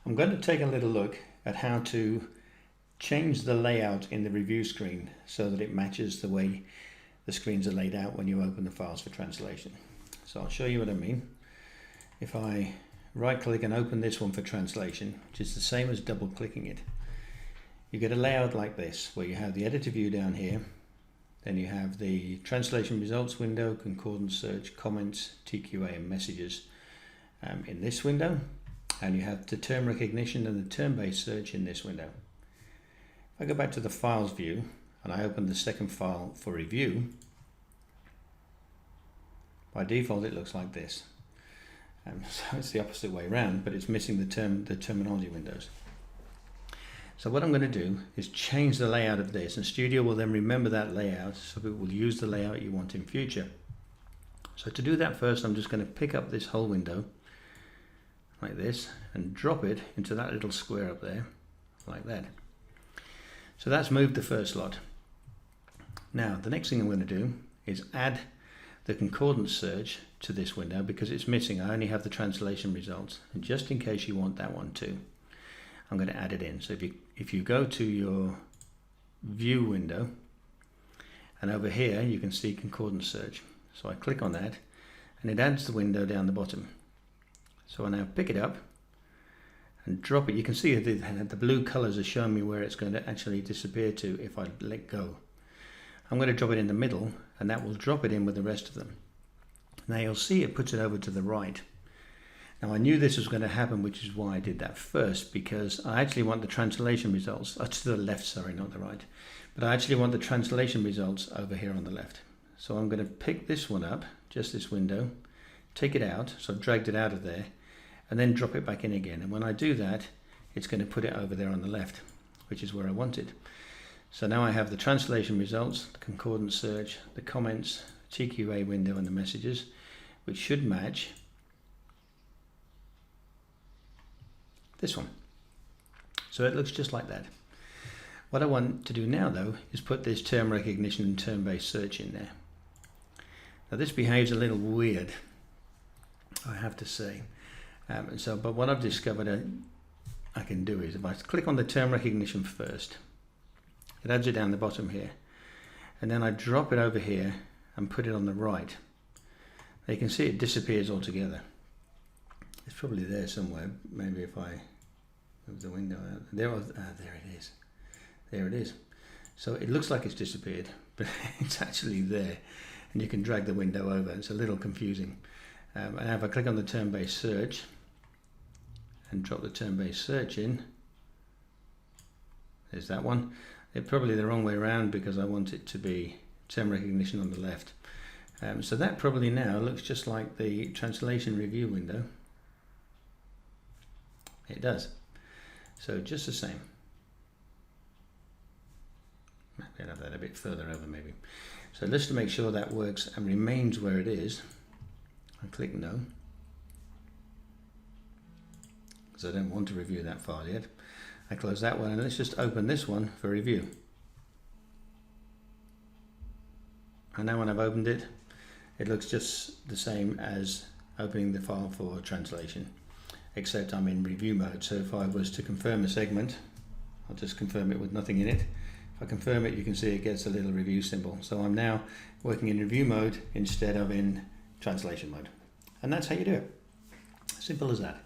I'm going to take a little look at how to change the layout in the review screen so that it matches the way the screens are laid out when you open the files for translation. So I'll show you what I mean. If I right click and open this one for translation, which is the same as double clicking it, you get a layout like this where you have the editor view down here, then you have the translation results window, concordance search, comments, TQA and messages in this window, and you have the term recognition and the term-based search in this window. If I go back to the files view and I open the second file for review, by default it looks like this. So it's the opposite way around, but it's missing the terminology windows. So what I'm going to do is change the layout of this, and Studio will then remember that layout, so it will use the layout you want in future. So to do that, first I'm just going to pick up this whole window like this and drop it into that little square up there like that. So that's moved the first slot. Now the next thing I'm going to do is add the concordance search to this window because it's missing. I only have the translation results, and just in case you want that one too, I'm going to add it in. So if you go to your view window, and over here you can see concordance search. So I click on that and it adds the window down the bottom. So I now pick it up and drop it. You can see the blue colors are showing me where it's going to actually disappear to if I let go. I'm going to drop it in the middle, and that will drop it in with the rest of them. Now you'll see it puts it over to the right. Now I knew this was going to happen, which is why I did that first, because I actually want the translation results, to the left, sorry, not the right, but I actually want the translation results over here on the left. So I'm going to pick this one up, just this window, take it out, so I've dragged it out of there, and then drop it back in again. And when I do that, it's going to put it over there on the left, which is where I want it. So now I have the translation results, the concordance search, the comments, TQA window and the messages, which should match this one. So it looks just like that. What I want to do now though is put this term recognition and term-based search in there. Now this behaves a little weird, I have to say. But what I've discovered I can do is if I click on the term recognition first, it adds it down the bottom here, and then I drop it over here and put it on the right. Now you can see it disappears altogether. It's probably there somewhere. Maybe if I move the window out. There it is. There it is. So it looks like it's disappeared, but it's actually there. And you can drag the window over. It's a little confusing. And if I click on the term-based search and drop the term-based search in, there's that one. It's probably the wrong way around because I want it to be term recognition on the left. So that probably now looks just like the translation review window. It does. So just the same. Maybe I'll have that a bit further over maybe. So just to make sure that works and remains where it is, I click no, because I don't want to review that file yet. I close that one and let's just open this one for review. And now when I've opened it, it looks just the same as opening the file for translation, except I'm in review mode. So if I was to confirm a segment, I'll just confirm it with nothing in it. If I confirm it, you can see it gets a little review symbol. So I'm now working in review mode instead of in translation mode. And that's how you do it. Simple as that.